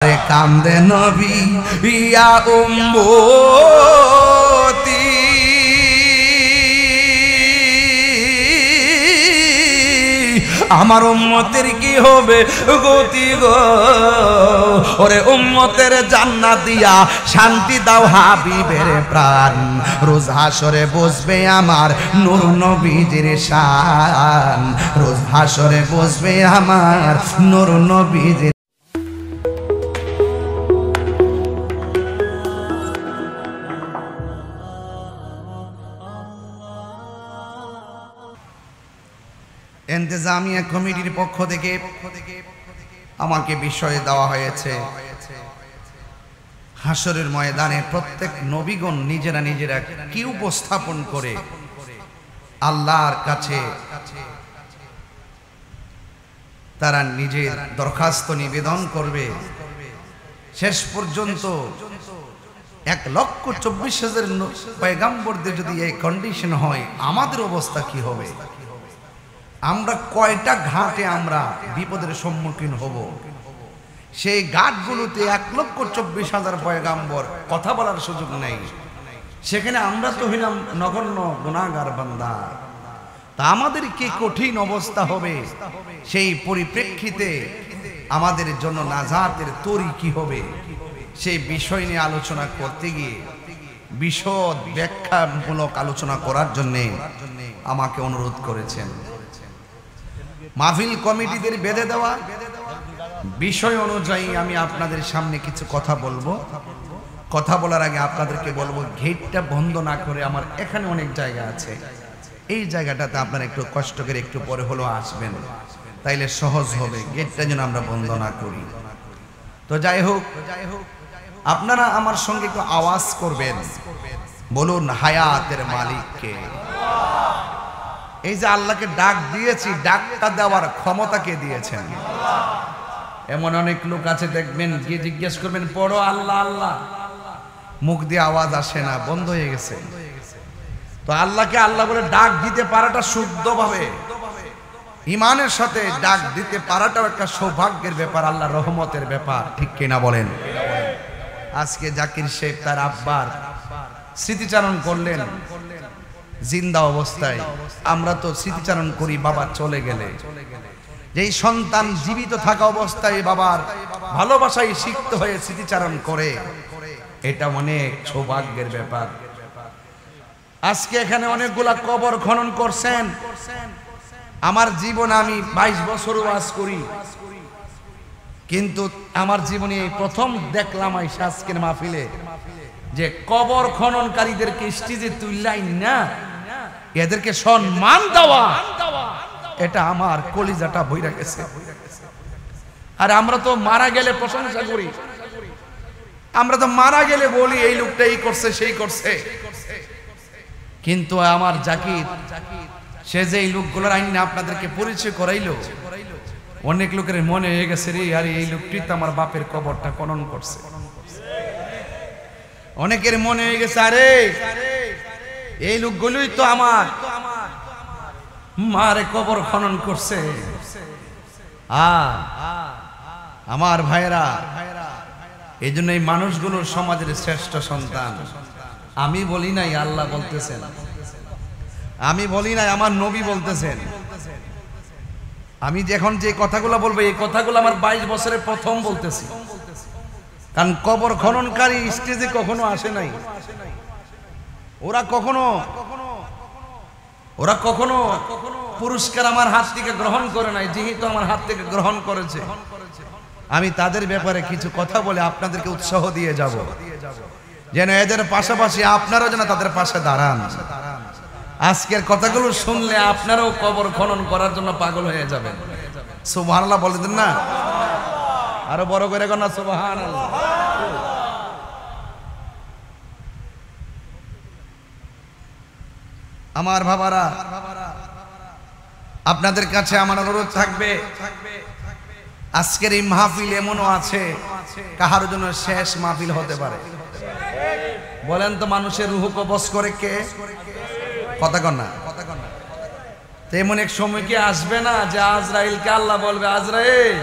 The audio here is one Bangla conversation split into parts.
আরে কান্দে নবী ইয়া উম্মতি আমার উম্মতের কি হবে গতি গো ওরে উম্মতের জান্নাত দিয়া শান্তি দাও হাবিবের প্রাণ রোজ হাসরে বসবে আমার নূর নবীজির শান রোজ হাসরে বসবে আমার নূর নবীজির ইন্তেজামিয়া কমিটির পক্ষ থেকে আমাকে বিষয় দেওয়া হয়েছে হাসরের ময়দানে প্রত্যেক নবীগণ নিজেরা নিজেরা কি উপস্থাপন করে আল্লাহর কাছে তারা নিজের দরখাস্ত নিবেদন করবে শেষ পর্যন্ত 1,24,000 পয়গম্বরদের যদি এই কন্ডিশন হয় আমাদের অবস্থা কি হবে আমরা কয়টা ঘাটে আমরা বিপদের সম্মুখীন হব সেই ঘাটগুলোতে 1,24,000 পয়গম্বর কথা বলার সুযোগ নেই সেখানে আমরা তো হইলাম নগণ্য গুনাহগার বান্দা তা আমাদের কি কঠিন অবস্থা হবে সেই পরিপ্রেক্ষিতে আমাদের জন্য নাজাতের তরি কি হবে সেই বিষয় নিয়ে আলোচনা করতে গিয়ে বিশদ ব্যাখ্যামূলক আলোচনা করার জন্য আমাকে অনুরোধ করেছেন মাহফিল কমিটিদের বেঁধে দেওয়া বিষয় অনুযায়ী আমি আপনাদের সামনে কিছু কথা বলবো কথা বলার আগে আপনাদেরকে বলবো গেটটা বন্ধ না করে আমার এখানে অনেক জায়গা আছে এই জায়গাটাতে আপনারা একটু কষ্ট করে একটু পরে হলো আসবেন তাইলে সহজ হবে গেটটা যেন আমরা বন্ধ না করি তো যাই হোক আপনারা আমার সঙ্গে একটু আওয়াজ করবেন বলুন হায়াতের মালিককে এই যে আল্লাহকে ডাক দিয়েছি ডাকটা দেওয়ার ক্ষমতা কে দিয়েছেন এমন অনেক লোক আছে দেখবেন গিয়ে জিজ্ঞেস করবেন পড়ো আল্লাহ আল্লাহ মুখ দিয়ে আওয়াজ আসে না বন্ধ হয়ে গেছে তো আল্লাহকে আল্লাহ বলে ডাক দিতে পারাটা শুদ্ধভাবে ঈমানের সাথে ডাক দিতে পারাটাও একটা সৌভাগ্যের ব্যাপার আল্লাহর রহমতের ব্যাপার ঠিক কিনা বলেন আজকে জাকির শেখ তার আব্বার স্মৃতিচারণ করলেন জিন্দা অবস্থায় আমরা তো স্মৃতিচারণ করি বাবা চলে গেলে যেই সন্তান জীবিত থাকা অবস্থায় বাবার ভালোবাসায় সিক্ত হয়ে স্মৃতিচারণ করে এটা অনেক সৌভাগ্যের ব্যাপার আজকে এখানে অনেকগুলা কবর খনন করছেন আমার জীবন আমি 22 বছর ওয়াজ করি কিন্তু আমার জীবনে এই প্রথম দেখলাম আজকের মাহফিলে যে কবর খননকারীদেরকে স্টেজে তুললাই না এদেরকে সম্মান দেওয়া এটা আমার কলিজাটা বইরা গেছে আর আমরা তো মারা গেলে প্রশংসা করি আমরা তো মারা গেলে বলি এই লোকটা এই করছে সেই করছে কিন্তু আমার জাকির সে যে এই লোকগুলোর আইন আপনাদেরকে পরিচয় করাইলো অনেক লোকের মনে হয়ে গেছে রে আরে এই লোকটি তো আমার বাপের কবরটা খনন করছে অনেকের মনে হয়ে গেছে আরে এই লোকগুলোই তো আমার মারে কবর খনন করছে আমার ভাইরা এই জন্য এই মানুষগুলোর সমাজের শ্রেষ্ঠ সন্তান আমি বলি নাই আল্লাহ বলতেছেন আমি বলি নাই আমার নবী বলতেছেন আমি এখন যে কথাগুলো বলবো এই কথাগুলো আমার 22 বছরে প্রথম বলতেছি কারণ কবর খননকারী স্টেজে কখনো আসে নাই ওরা কখনো পুরস্কার আমার হাত থেকে গ্রহণ করে নাই যেহেতু আমার হাত থেকে গ্রহণ করেছে আমি তাদের ব্যাপারে কিছু কথা বলে আপনাদেরকে উৎসাহ দিয়ে যাব যেন এদের পাশাপাশি আপনারাও যেন তাদের পাশে দাঁড়ান আজকের কথাগুলো শুনলে আপনারাও কবর খনন করার জন্য পাগল হয়ে যাবেন সুবহানাল্লাহ বলেন না আরো বড় করে কোন সুবহানাল্লাহ আমার বাবারা আপনাদের কাছে আমার অনুরোধ থাকবে আজকের এই মাহফিল এমনও আছে কাহার জন্য শেষ মাহফিল হতে পারে বলেন তো মানুষের রূহ কবজ করে কে কথা কন না তেমন এক সময় কি আসবে না যে আজরাইলকে আল্লাহ বলবে আজরাইল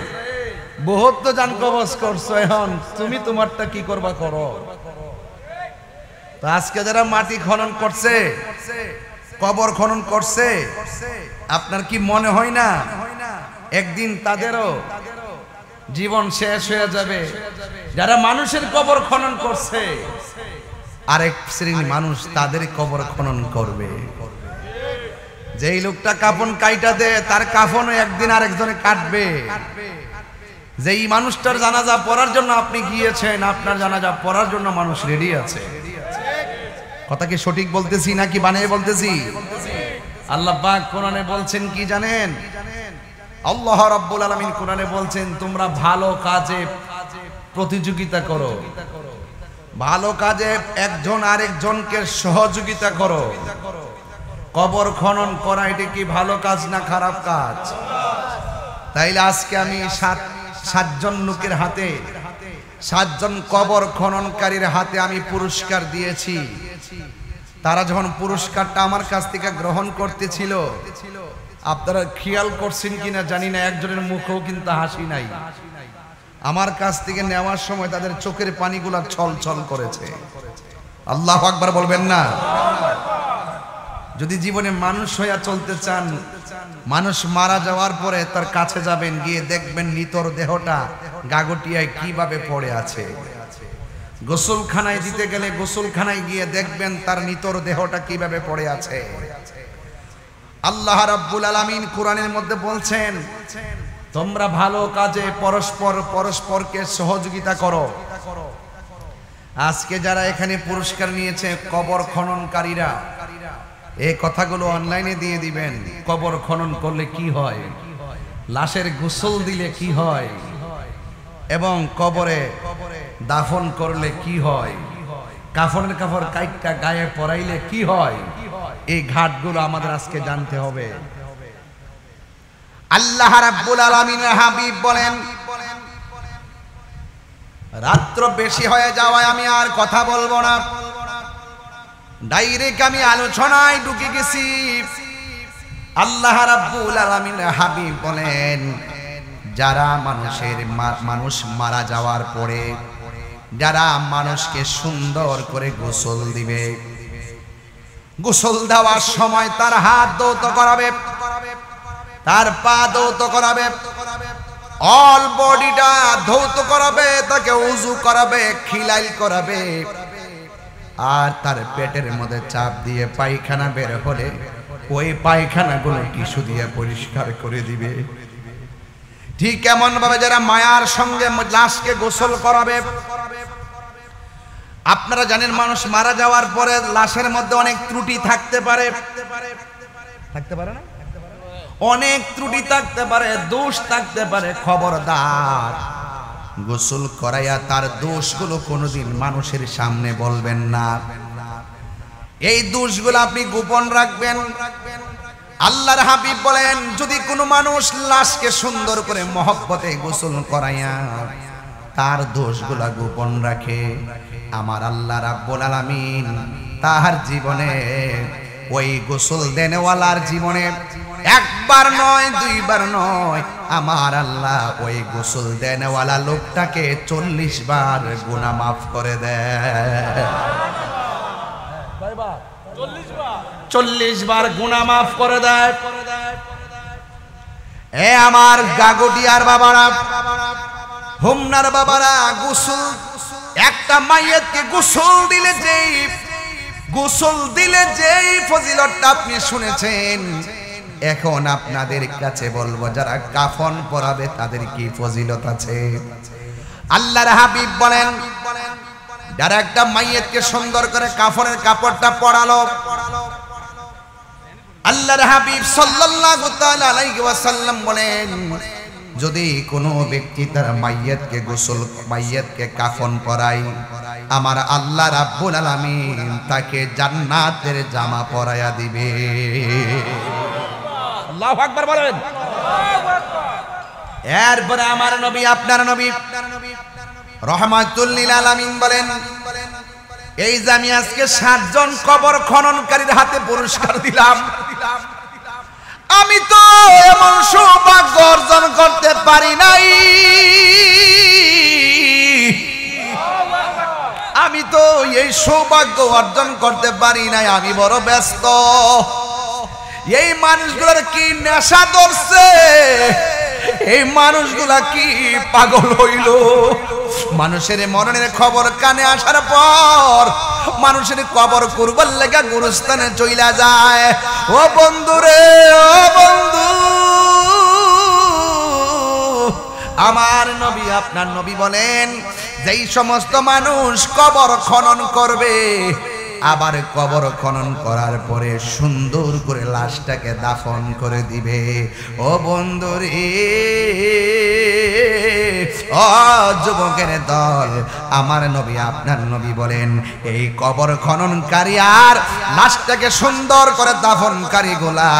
বহুত তো জান কবজ করছো, এখন তুমি তোমারটা কি করবা করো। তো আজকে যারা মাটি খনন করছে, কবর খনন করছে, আপনার কি মনে হয় না একদিন তাদেরও জীবন শেষ হয়ে যাবে? যারা মানুষের কবর খনন করছে, আরেক শ্রেণীর মানুষ তাদের কবর খনন করবে। যেই লোকটা কাফন কাইটা দেয়, তার কাফনও একদিন আরেকজনে কাটবে। যেই মানুষটার জানাজা পড়ার জন্য আপনি গিয়েছেন, আপনার জানাজা পড়ার জন্য মানুষ রেডি আছে। কথা কি সঠিক বলতেছি নাকি বানিয়ে বলতেছি? আল্লাহ পাক কোরআনে বলছেন কি জানেন? আল্লাহ রাব্বুল আলামিন কোরআনে বলছেন, তোমরা ভালো কাজে প্রতিযোগিতা করো, ভালো কাজে একজন আরেকজনকে সহযোগিতা করো। কবর খনন করা এটা কি ভালো কাজ না খারাপ কাজ? তাইলে আজকে আমি সাতজন লোকের হাতে, সাতজন কবর খননকারীর হাতে আমি পুরস্কার দিয়েছি। তারা যখন পুরস্কারটা আমার কাছ থেকে গ্রহণ করতেছিল, আপনারা খেয়াল করছেন কিনা জানি না, একজনের মুখেও কিন্তু হাসি নাই। আমার কাছ থেকে নেওয়ার সময় তাদের চোখের পানিগুলা ছল ছল করেছে। আল্লাহু আকবার বলবেন না? যদি জীবনে মানুষ হইয়া চলতে চান, মানুষ মারা যাওয়ার পরে তার কাছে যাবেন, গিয়ে দেখবেন নিতর দেহটা গাগটিয়ায় কিভাবে পড়ে আছে। গোসলখানায় দিতে গেলে গোসলখানায় গিয়ে দেখবেন তার নিতর দেহটা কিভাবে পড়ে আছে। আল্লাহ রাব্বুল আলামিন কোরআনের মধ্যে বলছেন, তোমরা ভালো কাজে পরস্পরকে সহযোগিতা করো। আজকে যারা এখানে পুরস্কার নিয়েছে কবর খননকারীরা, এই কথাগুলো অনলাইনে দিয়ে দিবেন। কবর খনন করলে কি হয়, লাশের গোসল দিলে কি হয়, এবং কবরে দাফন করলে কি হয়, কাফনের কাপড় কাইটটা গায়ে পরাইলে কি হয়, এই ঘাটগুলো আমাদের আজকে জানতে হবে। আল্লাহ রাব্বুল আলামিনের হাবিব বলেন, রাত্র বেশি হয়ে যাওয়ায় আমি আর কথা বলবো না, ডাইরেক্ট আমি আলোচনায় ঢুকে গেছি। আল্লাহ রাব্বুল আলামিনের হাবিব বলেন, যারা মানুষ মারা যাওয়ার পরে যারা মানুষকে সুন্দর করে গোসল দিবে, গোসল দেওয়ার সময় তার হাত ধৌত করাবে, তার পা ধৌত করাবে, অল বডিটা ধৌত করাবে, তাকে উযু করাবে, খিলাইল করাবে, আর তার পেটের মধ্যে চাপ দিয়ে পায়খানা বের হলে ওই পায়খানাগুলো টিস্যু দিয়ে পরিষ্কার করে দিবে। ঠিক এমন ভাবে যারা মায়ার সঙ্গে লাশকে গোসল করাবে। আপনারা জানেন, মানুষ মারা যাওয়ার পরে লাশের মধ্যে অনেক ত্রুটি থাকতে পারে, থাকতে পারে না? অনেক ত্রুটি থাকতে পারে, দোষ থাকতে পারে। খবরদার, গোসল করাইয়া তার দোষগুলো কোনোদিন মানুষের সামনে বলবেন না। এই দোষগুলো আপনি গোপন রাখবেন। আল্লাহর হাবিব বলেন, যদি কোনো মানুষ লাশকে সুন্দর করে মহব্বতে গোসল করাইয়া তার দোষগুলা গোপন রাখে, আমার আল্লাহ রাব্বুল আলামিন তার জীবনে, ওই গোসল দেনেওয়ালার জীবনে একবার নয় দুইবার নয়, আমার আল্লাহ ওই গোসল দেনেওয়ালা লোকটাকে 40 বার গুনাহ মাফ করে দেয়। 40 বার গুনাহ মাফ করে দেয়। এ আমার গাগটিয়ার বাবারা, হোমনার বাবারা, গোসল, একটা মাইয়াতকে গোসল দিলে যেই ফজিলতটা আপনি শুনেছেন, এখন আপনাদের কাছে বলবো, যারা কাফন পরাবে তাদের কি ফজিলত আছে। আল্লাহর হাবিব বলেন, যারা একটা মাইয়াতকে সুন্দর করে কাফনের কাপড়টা পরালো, আল্লাহর হাবিব সাল্লাল্লাহু তাআলা আলাইহি ওয়াসাল্লাম বলেন, যদি কোনো ব্যক্তি তার মাইয়াতকে কাফন পরায়, আমার আল্লাহ রাব্বুল আলামিন তাকে জান্নাতের জামা পরায়া দিবে। আল্লাহু আকবার বলেন। এরপরে আমার নবী, আপনার নবী রাহমাতুল লিল আলামিন বলেন, এই যে আমি আজকে 7 জন কবর খননকারীর হাতে পুরস্কার দিলাম, আমি তো এমন সৌভাগ্য অর্জন করতে পারি নাই, আমি তো এই সৌভাগ্য অর্জন করতে পারি নাই, আমি বড় ব্যস্ত। এই মানুষগুলোর কি নেশা ধরছে, এই মানুষগুলা কি পাগল হইল? মানুষের মরণের খবর কানে আসার পর মানুষের কবর করবার লেগা গুরুস্থানে চইলা যায়। ও বন্ধু রে, ও বন্ধু, আমার নবী আপনার নবী বলেন, যেই সমস্ত মানুষ কবর খনন করবে, আবার কবর খনন করার পরে সুন্দর করে লাশটাকে দাফন করে দিবে। ও বন্ধু রে, ও যুবকের দল, আমার নবী আপনার নবী বলেন, এই কবর খননকারী আর লাশটাকে সুন্দর করে দাফনকারী গোলা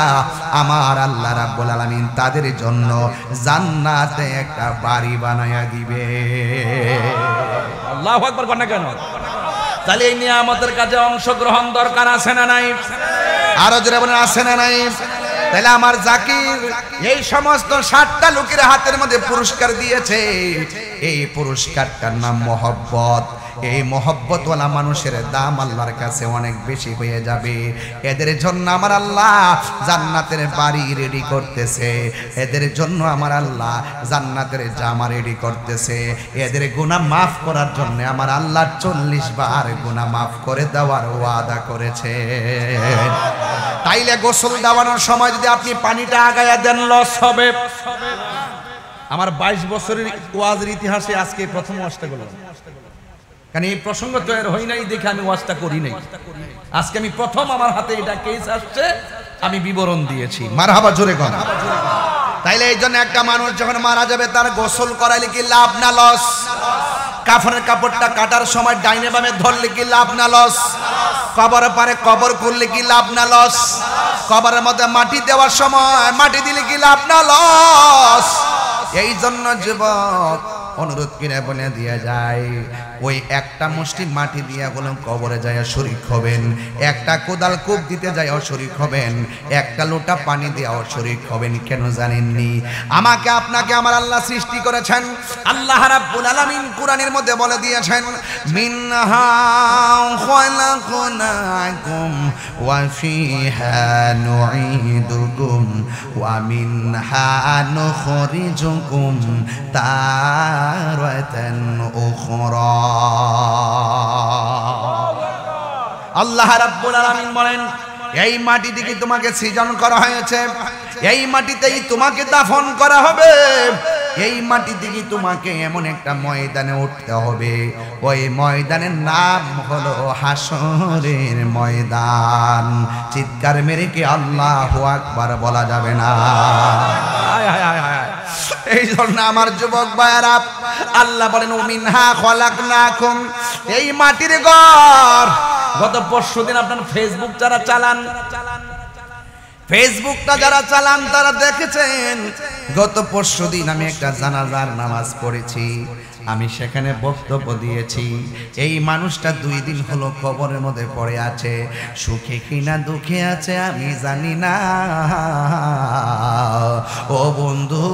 আমার আল্লাহ রাব্বুল আলামিন তাদের জন্য জান্নাতে একটা বাড়ি বানায়া দিবে। আল্লাহু আকবার। কর না কেন? তাহলে এই নিয়ামতের কাজে অংশগ্রহণ দরকার আছে না নাই? আরো জোরে বলেন, আছে না নাই? তাহলে আমার জাকির এই সমস্ত 60টা লোকের হাতের মধ্যে পুরস্কার দিয়েছে, এই পুরস্কারটার নাম মহব্বত। এই মহব্বতওয়ালা মানুষের দাম আল্লাহর কাছে অনেক বেশি হয়ে যাবে। এদের জন্য আমার আল্লাহ জান্নাতের বাড়ি রেডি করতেছে, এদের জন্য আমার আল্লাহ জান্নাতের জামা রেডি করতেছে। এদের গুনাহ মাফ করার জন্য আমার আল্লাহ 40 বার গুনাহ মাফ করে দেওয়ার ওয়াদা করেছে। তাইলে গোসল দেওয়ানোর সময় যদি আপনি পানিটা আগায়া দেন, লস হবে। আমার 22 বছরের ওয়াজের ইতিহাসে আজকে প্রথম ওয়াজটা করলাম, কারণ এই প্রসঙ্গ তৈরি হয় নাই দেখে আমি ওয়াজটা করি নাই। আজকে আমি প্রথম, আমার হাতে এটা কেস আসছে, আমি বিবরণ দিয়েছি। মারহাবা, জোরে কর। তাইলে এই জন্য একটা মানুষ যখন মারা যাবে তার গোসল করাইলে কি লাভ না লস? কাফনের কাপড়টা কাটার সময় ডাইনে বামে ধরলে কি লাভ না লস? কবরের পারে কবর করলে কি লাভ না লস? কবরের মধ্যে মাটি দেওয়ার সময় মাটি দিলে কি লাভ না লস? এই জন্য যুবক অনুরোধ করে বলে দিয়ে যায়, ওই একটা মুষ্টি মাটি দিয়া বলুন কবরে যায় শরীক হবেন, একটা কোদাল কূপ দিতে যায় শরীক হবেন, একটা লোটা পানি দেওয়া শরীক হবেন। কেন জানেননি? আমাকে আপনাকে আমার আল্লাহ সৃষ্টি করেছেন। আল্লাহ রাব্বুল আলামিন কোরআনের মধ্যে বলে দিয়েছেন, মিনহা খালাকনাকুম ওয়া ফিহা নুঈদুকুম ওয়া মিনহা নুখরিজুকুম তারাতান উখরা। আল্লাহ রাব্বুল আলামিন বলেন, এই মাটি থেকে তোমাকে সৃজন করা হয়েছে, এই মাটিতেই তোমাকে দাফন করা হবে, এই মাটি থেকে তোমাকে এমন একটা ময়দানে উঠতে হবে, ওই ময়দানের নাম হলো হাসরের ময়দান। চিৎকার মেরে কি আল্লাহু আকবার বলা যাবে না? এই জন্য আমার যুবক ভাইরা, আল্লাহ বলেন মিনহা খলাকনাকুম, এই মাটির ঘর। গত পরশুদিন আপনার ফেসবুক যারা চালান, ফেসবুকটা যারা চালান তারা দেখেছেন, গত পরশুদিন আমি একটা জানাজার নামাজ পড়েছি, আমি সেখানে বক্তব্য দিয়েছি। এই মানুষটা 2 দিন হলো কবরের মধ্যে পড়ে আছে, সুখে কিনা দুঃখে আছে আমি জানি না। ও বন্ধু,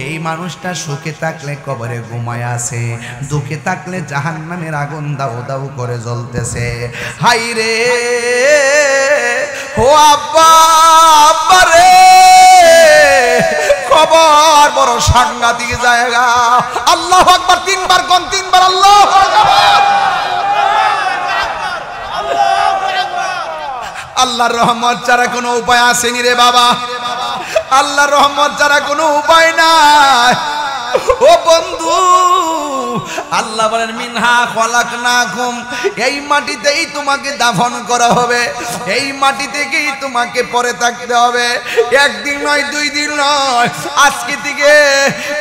এই মানুষটা সুখে থাকলে কবরে ঘুমায় আছে, দুঃখে থাকলে জাহান্নামের আগুন দাউ দাউ করে জ্বলতেছে। হাই রে, ও আব্বা, আব্বা রে, কবর বড় সাংঘাতিক জায়গা। আল্লাহু আকবার, 3 বার কোন 3 বার আল্লাহু আকবার। আল্লাহর রহমত ছাড়া কোনো উপায় আসেনি রে বাবা, আল্লাহর রহমত ছাড়া কোনো উপায় নাই। ও বন্ধু, আল্লাহ বলেন মিনহা খলাকনাকুম, এই মাটিতেই তোমাকে দাফন করা হবে, এই মাটি থেকেই তোমাকে পরে থাকতে হবে। 1 দিন নয়, 2 দিন নয়, আজকে থেকে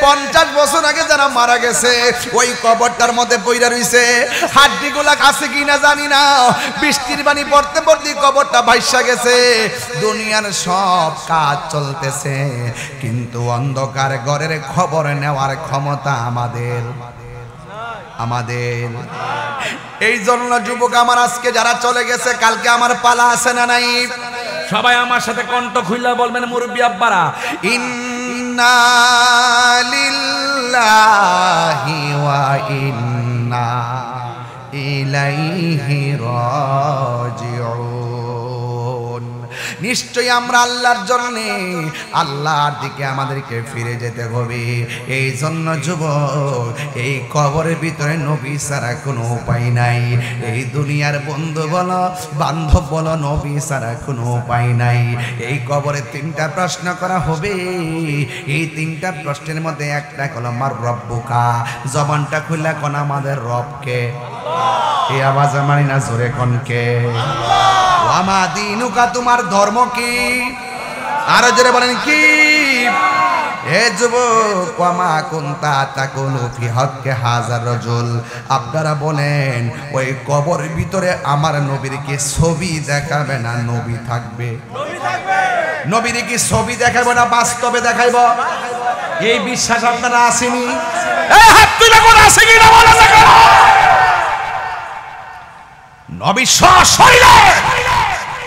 50 বছর আগে যারা মারা গেছে ওই কবরটার মধ্যে পইরা রইছে, হাড্ডিগুলা আছে কিনা জানি না, বৃষ্টির পানি পড়তে পড়তে কবরটা ভাইসা গেছে। দুনিয়ার সব কাজ চলতেছে, কিন্তু অন্ধকার ঘরের খবর নেওয়ার ক্ষমতা আমাদের। এই জন্য যুবক আমার, আজকে যারা চলে গেছে কালকে আমার পালা আছে না নাই? সবাই আমার সাথে কণ্ঠ খুইলা বলবেন মুরব্বী আব্বারা, ইন্না লিল্লাহি ওয়া ইন্না ইলাইহি রাজিউন। নিশ্চয়ই আমরা আল্লাহর জন্য, আল্লাহর দিকে আমাদেরকে ফিরে যেতে হবে। এই জন্য যুবক, এই কবরের ভিতরে নবী ছাড়া কোনো উপায় নাই। এই দুনিয়ার বন্ধু বলো, বান্ধব বলো, নবী ছাড়া কোনো উপায় নাই। এই কবরে তিনটা প্রশ্ন করা হবে। এই তিনটা প্রশ্নের মধ্যে একটা হলো মার রব্বুকা, জবানটা খুলে কোন আমাদের রবকে। এই আওয়াজ মানি না, জোরে কোনকে? ওয়ামা দিনুকা, তোমার ধর্ম কি? আরো জোরে বলেন কি? এ যুবক, ওয়ামা কুনতা তাকুনু ফি হক্কে হাজার রাজুল, আপনারা বলেন ওই কবরের ভিতরে আমার নবীর কি ছবি দেখাবে না নবী থাকবে? নবীর কি ছবি দেখাবো না বাস্তবে দেখাইব? এই বিশ্বাস আপনারা আসেনি? এই হাত তুলে কোন আছে কি না বলা যায়? নবী সশরীরে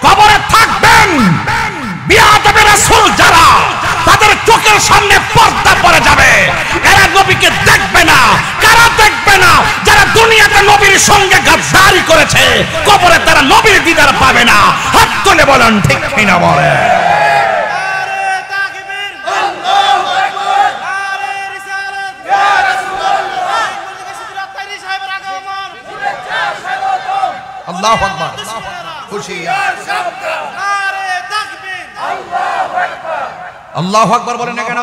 কবরে থাকবেন। বিয়াদবে রাসূল যারা, তাদের চোখের সামনে পর্দা পড়ে যাবে। এরা নবীকে দেখবে না। কারা দেখবে না? যারা দুনিয়াতে নবীর সঙ্গে গাদ্দারি করেছে, কবরে তারা নবীর দিদার পাবে না। হাত তুলে বলেন ঠিক কিনা বলে? আল্লাহু আকবার। খুশি আল্লাহু আকবার বলেন না কেন?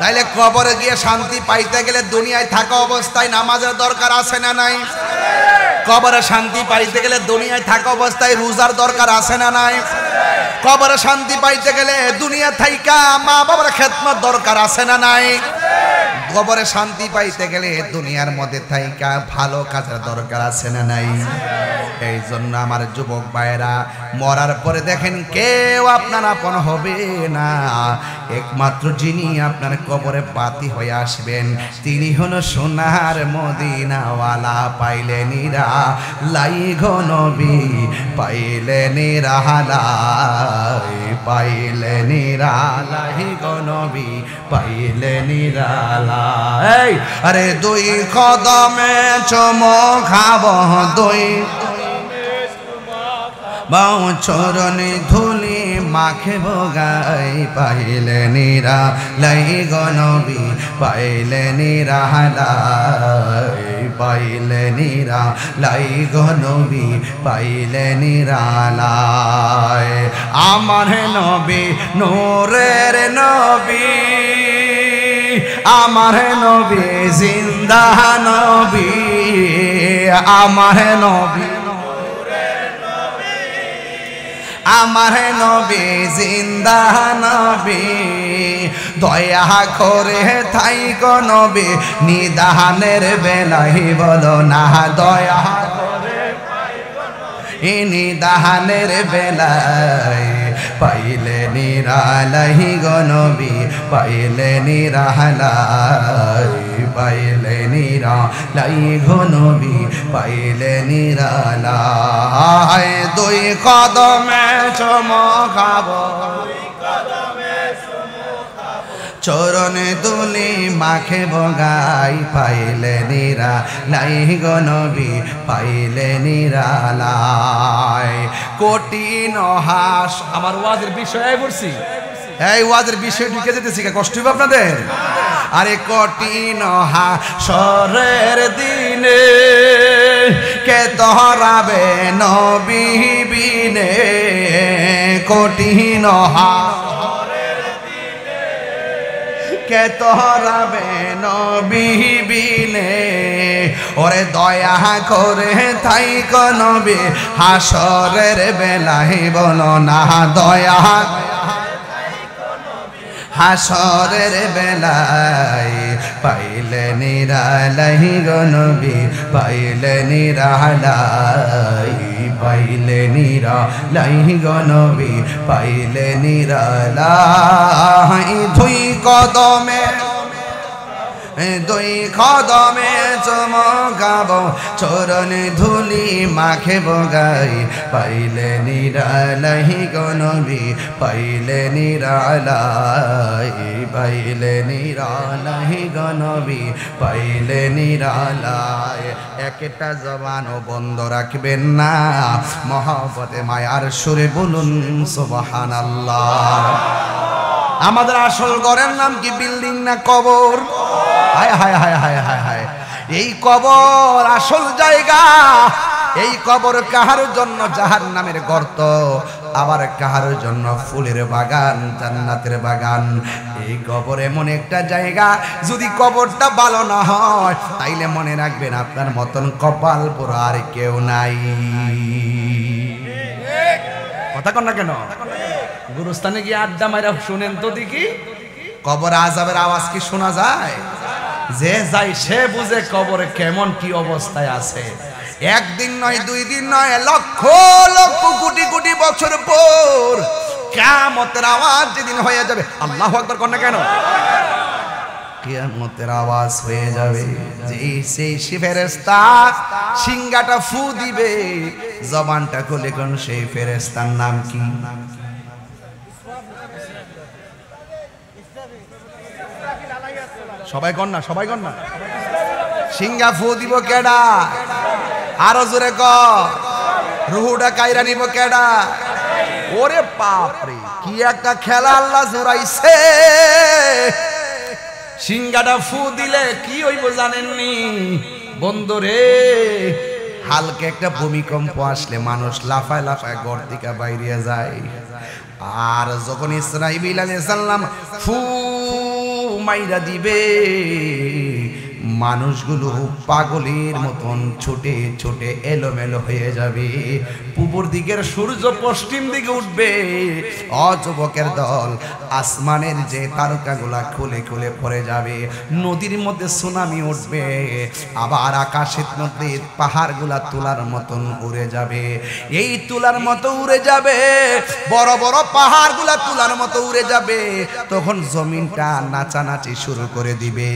তাইলে কবরে গিয়ে শান্তি পাইতে গেলে দুনিয়ায় থাকা অবস্থায় নামাজের দরকার আছে না নাই? কবরে শান্তি পাইতে গেলে দুনিয়ায় থাকা অবস্থায় রোজার দরকার আছে না নাই? কবরে শান্তি পাইতে গেলে দুনিয়া থাইকা মা বাবার খেদমত দরকার আছে না নাই? কবরে শান্তি পাইতে গেলে দুনিয়ার মধ্যে থাইকা ভালো কাজের দরকার আছে না নাই? এই জন্য আমার যুবক ভাইরা, মরার পরে দেখেন কেউ আপনার আপন হবে না। একমাত্র যিনি আপনার কবরে বাতি হয়ে আসবেন, তিনি হলো সোনার মদিনাওয়ালা। পাইলে নিরা লাই গো নবী, পাইলে নিরালাই, পাইলে নিরালাই গো নবী, পাইলে নিরালাই। আরে দুই কদমে চমকাবো, দুই বাউ চরণে ধুলি মাখে ভোগাই, পাইলে নিরা লাই গো নবী, পাইলে নিরালাই, পাইলে নিরা লাই গো নবী, পাইলে নিরালাই। আমার নবী নূরের নবী, আমার নবী জিন্দা নবী, আমার নবী, আমার নবী জিন্দা নবী। দয়া করে থাই গো নবী, নিদানের বেলায় বলো না, দয়া করে নিদানের বেলায়, পাইলে নিরালাই গো নবী, পাইলে নিরালাই, পাইলে নিরালাই গো নবী, পাইলে নিরালাই। দুই কদমে চমকাবো, চরণে দুলি মাখে বগাই, পাইলে নিরালাই গো নবী, পাইলে নিরালাই। কঠিন হাস, আমার ওয়াজের বিষয় বলছি, এই ওয়াজের বিষয় ঢুকে যেতেছি, কষ্ট হবে আপনাদের? আরে কঠিন হাসরের দিনে কে ধরাবে নবী বিনে, কঠিন হাসরের দিনে কে ধরাবে নবী বিনে। ওরে দয়া করে থাই গো নবী, হাসরের বেলায় বলো না, দয়া হাসরের বেলায়, পাইলে নিরালাই গো নবী, পাইলে নিরালাই, পাইলে নিরালাই গো নবী, পাইলে নিরালাই। দুই কদমে দুই কদমে চমকাবো চরণ ধুলি মাখেব গাই পাইলে নিরালাই গো নবী পাইলে নিরালাই পাইলে নিরালাই গো নবী পাইলে নিরালাই একটা জবানও বন্ধ রাখবেন না মহব্বতে মায়ার সুরে বলুন সুবহানাল্লাহ আমাদের আসল ঘরের নাম কি বিল্ডিং না কবর হায় হায় হায় হায় হায় হায় এই কবর আসল জায়গা এই কবর কাহার জন্য জাহান্নামের গর্ত আবার কাহার জন্য ফুলের বাগান জান্নাতের বাগান এই কবর এমন একটা জায়গা যদি কবরটা ভালো না হয় তাইলে মনে রাখবেন আপনার মতন কপাল পোড়া আর কেউ নাই কথা কন না কেন গুরুস্থানে গিয়ে আড্ডা মাইরা শুনেন তো দেখি কবর আযাবের আওয়াজ কি শোনা যায় যে যাই সে বুঝে কবরে কেমন কি অবস্থায় আছে একদিন নয় দুই দিন নয় লক্ষ লক্ষ কোটি কোটি বছর পর কিয়ামতের আওয়াজ যেদিন হয়ে যাবে আল্লাহু আকবার কোন না কেন কিয়ামতের আওয়াজ হয়ে যাবে যে সেই ফেরেশতা সিংহাটা ফু দিবে জবানটা খুলে কোন সেই ফেরেশতার নাম কি সবাই কর না সিংহা ফু দিব কেডা আরো জোরে ক রুহুটা কাইরা নিব কেডা ওরে বাপ রে কি একটা খেলা আল্লাহ জোরাইছে সিংহাটা ফু দিলে কি হইব জানেননি বন্ধুরে হালকা একটা ভূমিকম্প আসলে মানুষ লাফায় লাফায় ঘর থেকে বাইরে যায় আর যখন ইসরাঈল আলাইহিস সালাম ফু মাইরা দিবে মানুষগুলো পাগলের মতন ছুটে ছুটে এলোমেলো হয়ে যাবে পূর্ব দিকের সূর্য পশ্চিম দিকে উঠবে অযুবকের দল আসমানের যে তারকাগুলা খুলে খুলে পড়ে যাবে নদীর মধ্যে সুনামি উঠবে আবার আকাশের মধ্যে পাহাড়গুলা তুলার মতন উড়ে যাবে এই তুলার মতো উড়ে যাবে বড় বড় পাহাড়গুলা তুলার মতো উড়ে যাবে তখন জমিনটা নাচানাচি শুরু করে দিবে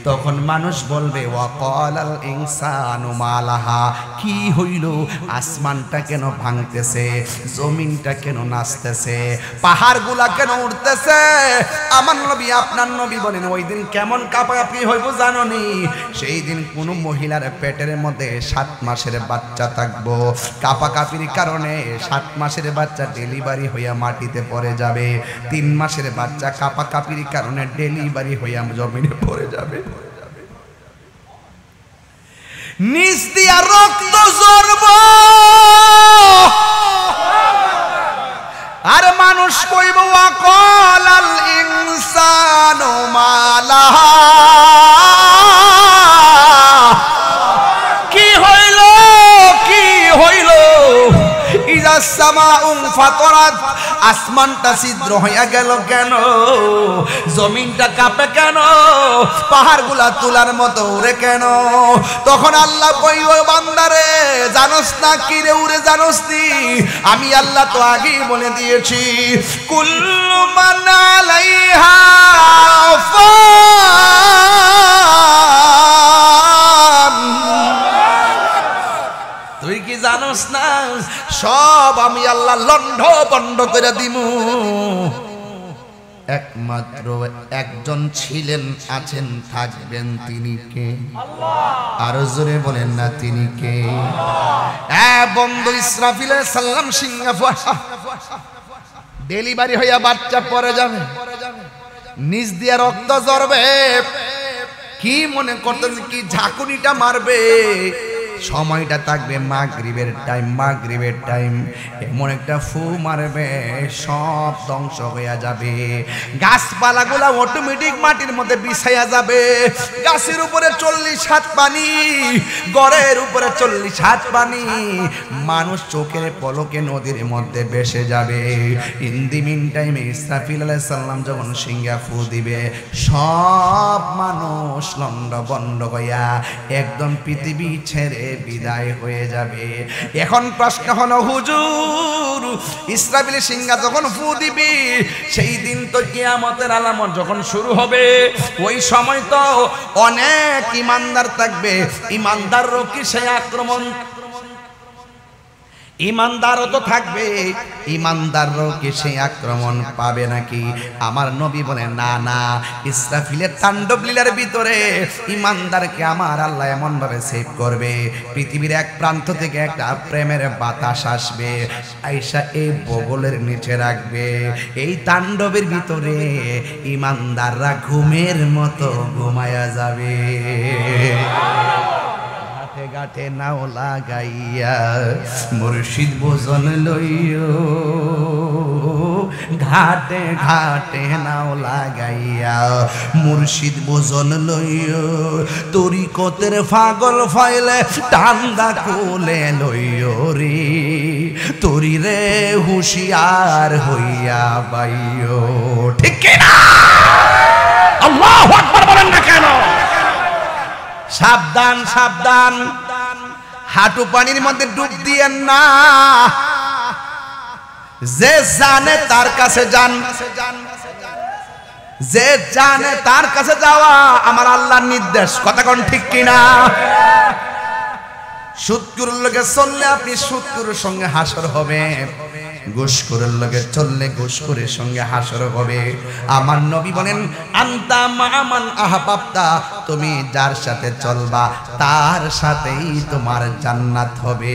তখন মানুষ বলবে ওয়াকালাল ইনসানু মালাহা কি হইল আসমানটা কেন ভাঙতেছে জমিনটা কেন নাচতেছে পাহাড়গুলা কেন উঠতেছে আমার নবী আপনার নবী বলেন ওই দিন কেমন কাঁপাকাঁপি হইব জানোনি সেই দিন কোন মহিলার পেটের মধ্যে 7 মাসের বাচ্চা থাকবো কাঁপাকাঁপির কারণে 7 মাসের বাচ্চা ডেলিভারি হইয়া মাটিতে পড়ে যাবে 3 মাসের বাচ্চা কাঁপাকাঁপির কারণে ডেলিভারি হইয়া জমিনে পড়ে যাবে নিচ দিয়া রক্ত ঝরব আর মানুষ কইব ওয়াকালাল ইনসানু মালাহা কি হইল ইযা সামাউ ফাতরাত আসমানটা ছিদ্র হইয়া গেল কেন জমিনটা কাঁপে কেন পাহাড়গুলা তুলার মতো উড়ে কেন তখন আল্লাহ কইব বান্দারে জানোস না কি রে উড়ে জানোস নি আমি আল্লাহ তো আগেই বলে দিয়েছি কুল্লু মান আলাইহা ফান তুই কি জানোস না সব আমি আল্লাহ লন্ড বন্ড করে দিমু একমাত্র একজন ছিলেন আছেন থাকবেন তিনি কে আর জোরে বলেন না তিনি কে বন্ধু ইসরাফিল আলাইহিস সালাম সিংহাফা ডেলিভারি হইয়া বাচ্চা পড়ে যাবে নিচ দিয়ে রক্ত ঝরবে কি মনে করতেন কি ঝাঁকুনিটা মারবে সময়টা থাকবে মাগরিবের টাইম এমন একটা ফু মারবে সব ধ্বংস হয়ে যাবে গাছপালাগুলা অটোমেটিক মাটির মধ্যে বিছাইয়া যাবে গাছের উপরে 40 হাত পানি গড়ের উপরে 40 হাত পানি মানুষ চোখের পলকে নদীর মধ্যে ভেসে যাবে ইন দি মিন টাইমে ইসরাফিল আলাইহিস সালাম যখন সিংহা ফু দিবে সব মানুষ লন্ড বন্ড হইয়া একদম পৃথিবী ছেড়ে বিদায় হয়ে যাবে। এখন প্রশ্ন হলো হুজুর, ইসরাফিলের সিংহা যখন ফু দিবে সেই দিন তো কিয়ামতের আলামত যখন শুরু হবে, ওই সময় তো অনেক ইমানদার থাকবে, ইমানদারও কি সেই আক্রমণ, ইমানদারও তো থাকবে, ইমানদারও কি সেই আক্রমণ পাবে নাকি? আমার নবী বলেন না না, ইসরাফিলের তাণ্ডব লীলার ভিতরে ইমানদারকে আমার আল্লাহ এমন ভাবে সেভ করবে, পৃথিবীর এক প্রান্ত থেকে একটা প্রেমের বাতাস আসবে, আয়েশা এই বগলের নিচে রাখবে, এই তাণ্ডবের ভিতরে ইমানদাররা ঘুমের মতো ঘুমায়া যাবে। ঘাটে নাও লাগাইয়া মুর্শিদ ভোজন লইও, ঘাটে ঘাটে নাও লাগাইয়া মুর্শিদ ভোজন লইও, তরিকতের পাগল ফাইলে টান্দা কোলে লইও রে, তরি রে হুশিয়ার হইয়া বাইও। ঠিক কিনা? আল্লাহু আকবার বলেন না কেন? সাবধান সাবধান, হাঁটু পানির মধ্যে ডুব দিয়েন না, যে জানে তার কাছে যান, যে জানে তার কাছে যাওয়া আমার আল্লাহর নির্দেশ। কথা কোন ঠিক কিনা? সুদকুরের লগে চললে আপনি সুদকুরের সঙ্গে হাসর হবে, ঘুষখোরের লগে চললে ঘুষখোরের সঙ্গে হাসর হবে। আমার নবী বলেন আনতা মামান আহবাবতা, তুমি যার সাথে চলবা তার সাথেই তোমার জান্নাত হবে।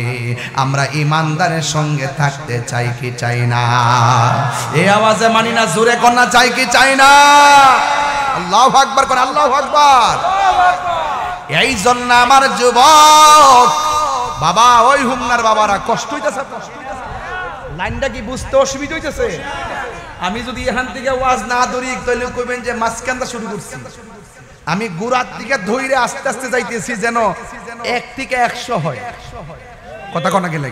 আমরা ইমানদারের সঙ্গে থাকতে চাই কি চাই না? এই আওয়াজে মানি না, জোরে কন্যা চাই কি চাই না? আল্লাহু আকবার কোন, আল্লাহু আকবার। এই জন্য আমার যুবক বাবা, ওই হুমনার বাবারা কষ্ট হইতেছে, লাইনটা কি বুঝতে অসুবিধা হইতেছে? আমি যদি এখান থেকে ওয়াজ না ধরি তাহলে কইবেন যে মাঝখানটা শুরু করছি। আমি গোড়ার দিকে ধইরে আস্তে আস্তে যাইতেছি যেন 1 থেকে 100 হয়। কথা কোনা গেলে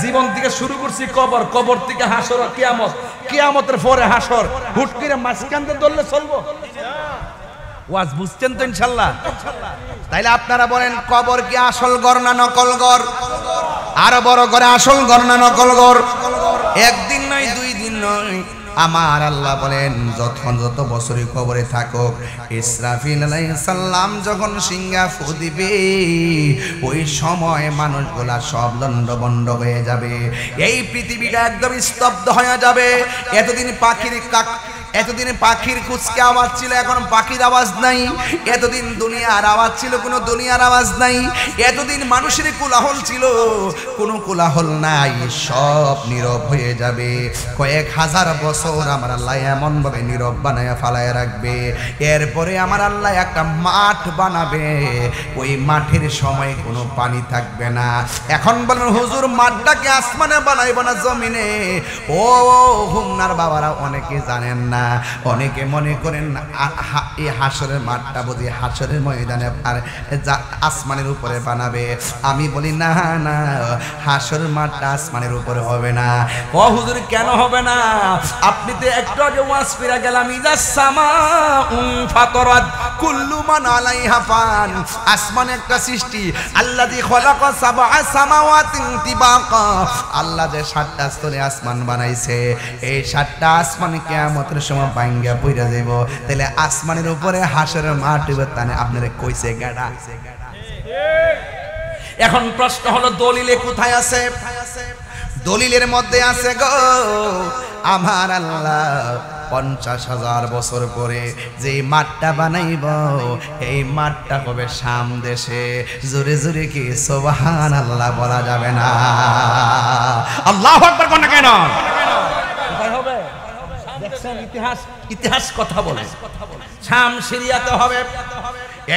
জীবন থেকে শুরু করছি কবর, কবর থেকে হাসর, কিয়ামত, কিয়ামতের পরে হাসর, হুট করে মাঝখানটা ধরলে চলবো? ওয়াজ বুঝছেন তো ইনশাআল্লাহ? তাইলে আপনারা বলেন কবর কি আসল ঘর না নকল ঘর? আরো বড় করে আসল ঘর না নকল ঘর? একদিন নয়, 2 দিন নয়, আমার আল্লাহ বলেন যত বছরই কবরে থাকুক, ইসরাফিল আলাইহিস সালাম যখন সিংহা ফু দিবে ওই সময় মানুষগুলা সব লন্ডভন্ড হয়ে যাবে, এই পৃথিবীটা একদম স্তব্ধ হয়ে যাবে। এতদিন পাখির কুচকে আওয়াজ ছিল, এখন পাখির আওয়াজ নাই। এতদিন দুনিয়ার আওয়াজ ছিল, কোনো দুনিয়ার আওয়াজ নাই। এতদিন মানুষের কোলাহল ছিল, কোনো কোলাহল নাই, সব নীরব হয়ে যাবে। কয়েক হাজার বছর আমার আল্লাহ এমন ভাবে নীরব বানায় ফালায় রাখবে। এরপরে আমার আল্লাহ একটা মাঠ বানাবে, ওই মাঠের সময় কোনো পানি থাকবে না। এখন বলেন হুজুর মাঠটাকে আসমানে বানাইব না জমিনে? ও হুমনার বাবারা অনেকে জানেন না, অনেকে মনে করেন এই হাসরের মাঠটা বুঝি হাসরের ময়দানে আর আসমানের উপরে বানাবে। আমি বলি না না, হাসরের মাঠটা আসমানের উপরে হবে না। ও হুজুর কেন হবে না? আপনি তো একটু আগে ওয়াজ করে গেলাম, ইজা সামাউন ফাতারাত কুল্লু মান আলাইহা ফান, আসমান একটা সৃষ্টি, আল্লাযী খালাকা সাবআ সামাওয়াতিন তিবাকা, আল্লাহ যে 7টা স্তরে আসমান বানাইছে, এই 7টা আসমান কিয়ামতের সময় ভাঙ্গা পইরা যাইব। তাহলে আসমানের উপরে হাসরের মাঠ হইবে, তানে আপনারে কইছে গাড়া। এখন প্রশ্ন হলো দলিলে কোথায় আছে? দলিলের মধ্যে আছে গো আমার আল্লাহ 50,000 বছর পরে যে মাঠটা বানাইব, এই মাঠটা হবে শাম দেশে। জোরে জোরে কি সুবহানাল্লাহ বলা যাবে না? আল্লাহু আকবার কোন কেন? কোথায় হবে? দেখছেন ইতিহাস কথা বলে, শাম সিরিয়াতে হবে।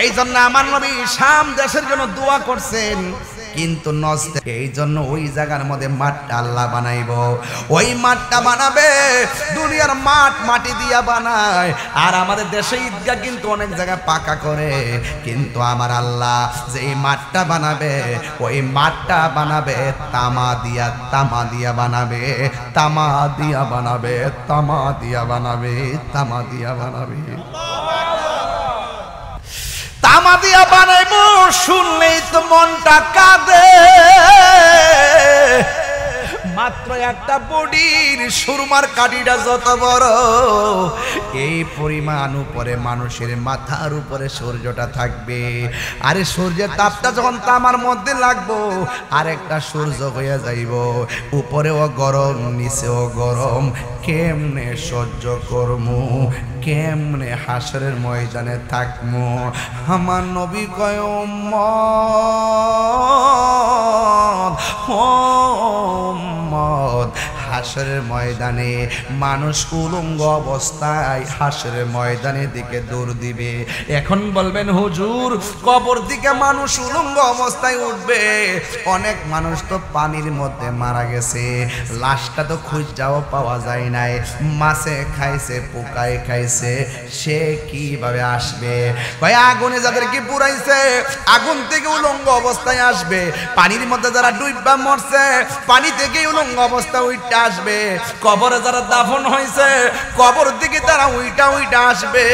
এই জন্য আমার নবী শাম দেশের জন্য দোয়া করছেন, কিন্তু নজদে এই জন্য ওই জায়গার মধ্যে মাঠটা আল্লাহ বানাইব। ওই মাঠটা বানাবে, দুনিয়ার মাঠ মাটি দিয়া বানায়, আর আমাদের দেশে ঈদগাহ কিন্তু অনেক জায়গায় পাকা করে, কিন্তু আমার আল্লাহ যে এই মাঠটা বানাবে, ওই মাঠটা বানাবে তামা দিয়া, তামা দিয়া বানাবে, তামা দিয়া বানাবে, তামা দিয়া বানাবে, তামা দিয়া বানাবে, তামা দিয়া বানাইবো। শুনলেই তো মনটা কাঁদে মাত্র একটা বডির সুরমার কাঠিটা যত বড় এই পরিমাণ উপরে মানুষের মাথার উপরে সূর্যটা থাকবে আরে সূর্যের তাপটা যখন তামার মধ্যে লাগবো আরেকটা সূর্য হয়ে যাইব উপরেও গরম নিচেও গরম কেমনে সহ্য করমু কেমনে হাসরের ময়দানে থাকমু আমার নবী কয় উম্মত হাসরের ময়দানে মানুষ উলঙ্গ অবস্থায় হাসরের ময়দানের দিকে দৌড় দিবে এখন বলবেন হুজুর কবর দিকে মানুষ উলঙ্গ অবস্থায় উঠবে অনেক মানুষ তো পানির মধ্যে মারা গেছে লাশটা তো খুঁজাও পাওয়া যায় নাই মাছে খাইছে পোকায় খাইছে সে কিভাবে আসবে ভাই আগুনে যাদেরকে পুরাইছে আগুন থেকে উলঙ্গ অবস্থায় আসবে পানির মধ্যে যারা ডুববা মরছে পানি থেকে উলঙ্গ অবস্থা উইটা আসবে কবরে যারা দাফন হয়েছে কবর দিকে তারা উইটা আসবে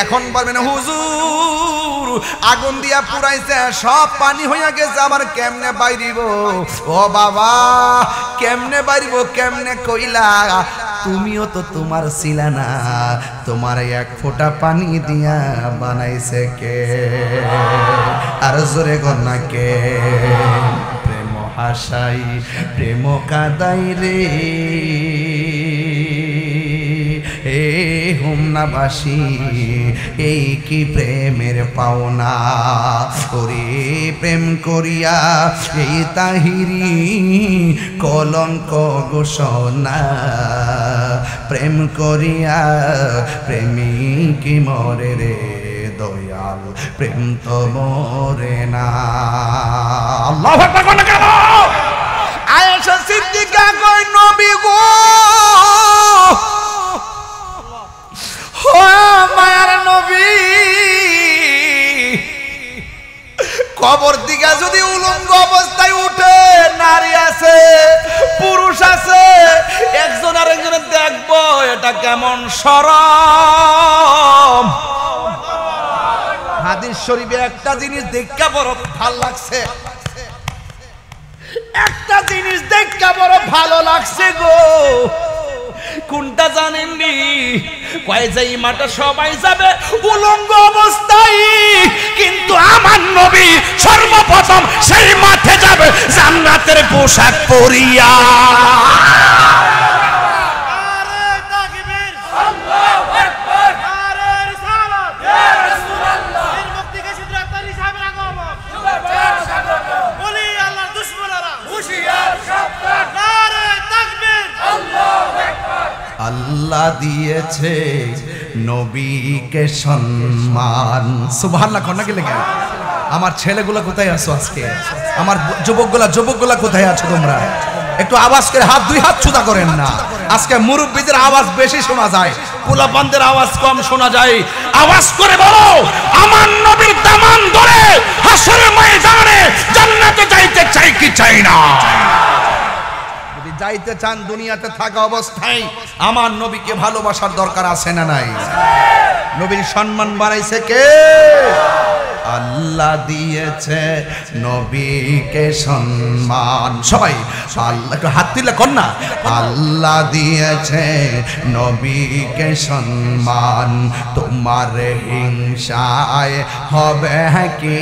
এখন বলবেন হুজুর আগুন দিয়া পুরাইছে সব পানি হইয়া গেছে আবার কেমনে বাইরিব ও বাবা কেমনে বাইরিব কেমনে কইলা তুমিও তো তোমার ছিলা না তোমার এক ফোঁটা পানি দিয়া বানাইছে কে আর জোরে গন্না কে প্রেম হাসাই প্রেম কাদাই রে এ হুমনাবাসী এই কি প্রেমের পাওনা ওরে প্রেম করিয়া এই তাহিরি কলঙ্ক ঘোষণা প্রেম করিয়া প্রেমিক মরে রে দয়াল প্রেম তো মরে না আল্লাহু আকবার কোন কেন আয়েশা সিদ্দিকা কই নবী গো মায়ার নবী কবর দিকে যদি উলঙ্গ অবস্থায় উঠে নারী আছে পুরুষ আছে একজন আরেকজনের দেখবো এটা কেমন শরম হাদিস শরীফে একটা জিনিস দেখা বড় ভালো লাগছে একটা জিনিস দেখা বড় ভালো লাগছে গো কোনটা জানেননি কয় যে মাঠে সবাই যাবে উলঙ্গ অবস্থায় কিন্তু আমার নবী সর্বপ্রথম সেই মাঠে যাবে জান্নাতের পোশাক পরিয়া আল্লাহ দিয়েছে নবীকে সম্মান সুবহানাল্লাহ কোন নাকি লেগে আমার ছেলেগুলা কোথায় আছো আজকে আমার যুবকগুলা কোথায় আছো তোমরা একটু আওয়াজ করে দুই হাত ছুতা করেন না আজকে মুরব্বিদের আওয়াজ বেশি শোনা যায় পোলাপানদের আওয়াজ কম শোনা যায় আওয়াজ করে বলো আমার নবীর দামান ধরে হাসরের ময়দানে জান্নাতে যাইতে চাই কি চাই না যাইতে চান দুনিয়াতে থাকা অবস্থায় আমার নবীকে ভালোবাসার দরকার আছে না নাই নবীর সম্মান বাড়াইছে কে আল্লাহ দিয়েছে নবীকে সম্মান সবাই আল্লাহ একটু হাত তুলে কর না আল্লাহ দিয়েছে নবীকে সম্মান তোমার হিংসায় হবে কি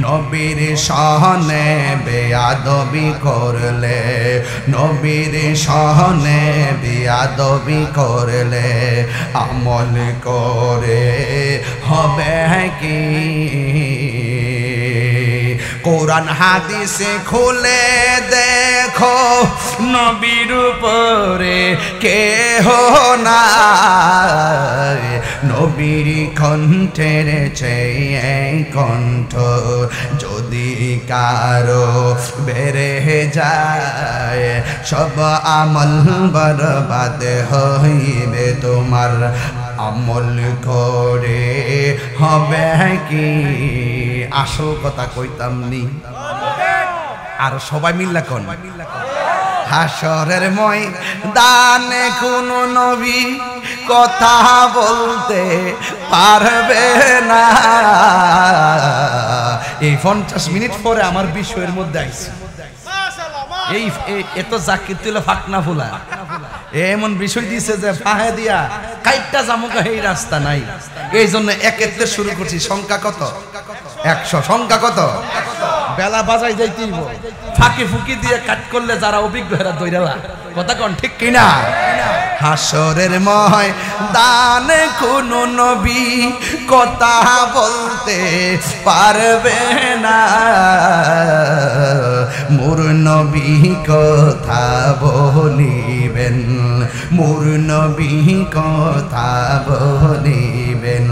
নবীর সহনে বেয়াদবি করলে নবীর সহনে বেয়াদবি করলে আমল করে হবে কি কোরআন হাদিসে খুলে দেখো নবীর উপরে কেহ নাই নবীর কণ্ঠের চেয়ে কণ্ঠ যদি কারো বেড়ে যায় সব আমল বরবাদ হইবে তোমার আমল করে হবে কি আসল কথা কইতাম নি আর সবাই মিল্লা কোন হাসরের ময়দানে কোন নবী কথা বলতে পারবে না এই 50 মিনিট পরে আমার বিষয়ের মধ্যে আইছে এই এত জাকির তুলে ফাকনা ফুলা এমন বিষয় দিছে যে ফাহে দিয়া কাইটটা জামুকা এই রাস্তা নাই, এই জন্য একেতে শুরু করছি। সংখ্যা কত? 100। সংখ্যা কত? বেলা বাজাই যাইতেই ফাঁকি ফুকি দিয়ে কাট করলে যারা অভিজ্ঞ এরা দৈরালা। কথা কোন ঠিক কিনা? হাসরের ময়দানে কোন নবী কথা বলতে পারবে না, মোর নবী কথা বলিবেন, মোর নবী কথা বলিবেন।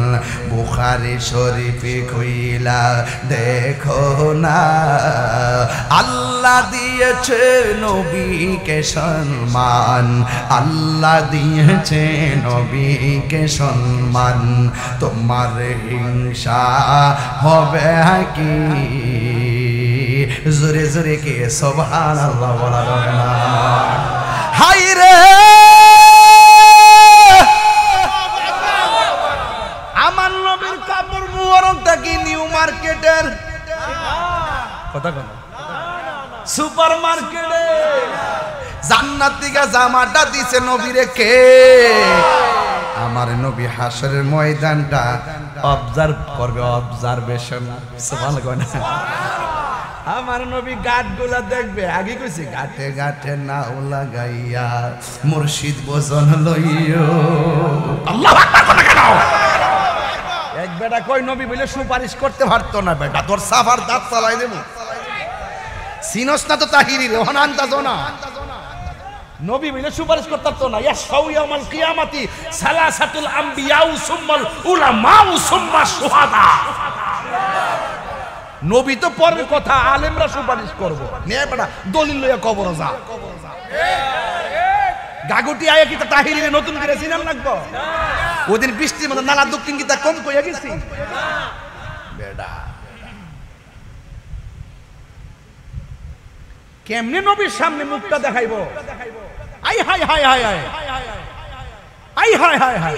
বুখারী শরীফে কইলা দেখো না, আল্লাহ দিয়েছে নবীকে সম্মান, আল্লাহ দিয়েছে নবীকে সম্মান। তোমার হিংসা হবে কি? জোরে জোরে কে সুবহানাল্লাহ বলা যাবে না? হাই রে আমার নবীর কাপড় মুবারকটা কি নিউ মার্কেটের? কথা কোন সুপার মার্কেটে? জান্নাত থেকে জামাটা দিছে নবীরে কে? আমার নবী হাসরের ময়দানটা অবজার্ভ করবে, অবজারভেশন। সুবহানাল্লাহ। আমার নবী গাঁটগুলা দেখবে, আগে কইছে গাঁটে গাঁটে নাও লাগাইয়া মুর্শিদ ভজন লইও। আল্লাহু আকবার। কথা কেন? এক বেটা কই নবী বলে সুপারিশ করতে পারতো না, বেটা তোর সাফার দাঁত চালাই দেব। সিনস না তো তাহিরি রে হনান্তাজ না, নবী বলে সুপারিশ করতে পারতো না। ইয়াশফাউ ইয়াউমাল কিয়ামাতি সালাসাতুল আমবিয়াউ সুম্মাল উলামাউ সুম্মা শুহাদা। নবী তো পরের কথা, আলেমরা সুপারিশ করবো। নে বেটা দলিল লইয়া কবর যা। গাগুটি আয়া কি তাহিরি রে নতুন করে সিনাম লাগবো? ওদিন বৃষ্টির মধ্যে নালা দক্ষিণ কি তা কম কইয়া গেছি বেটা। কেমনে নবীর সামনে মুখটা দেখাইবো? আই হাই হাই হাই হাই, আই হাই হাই হাই।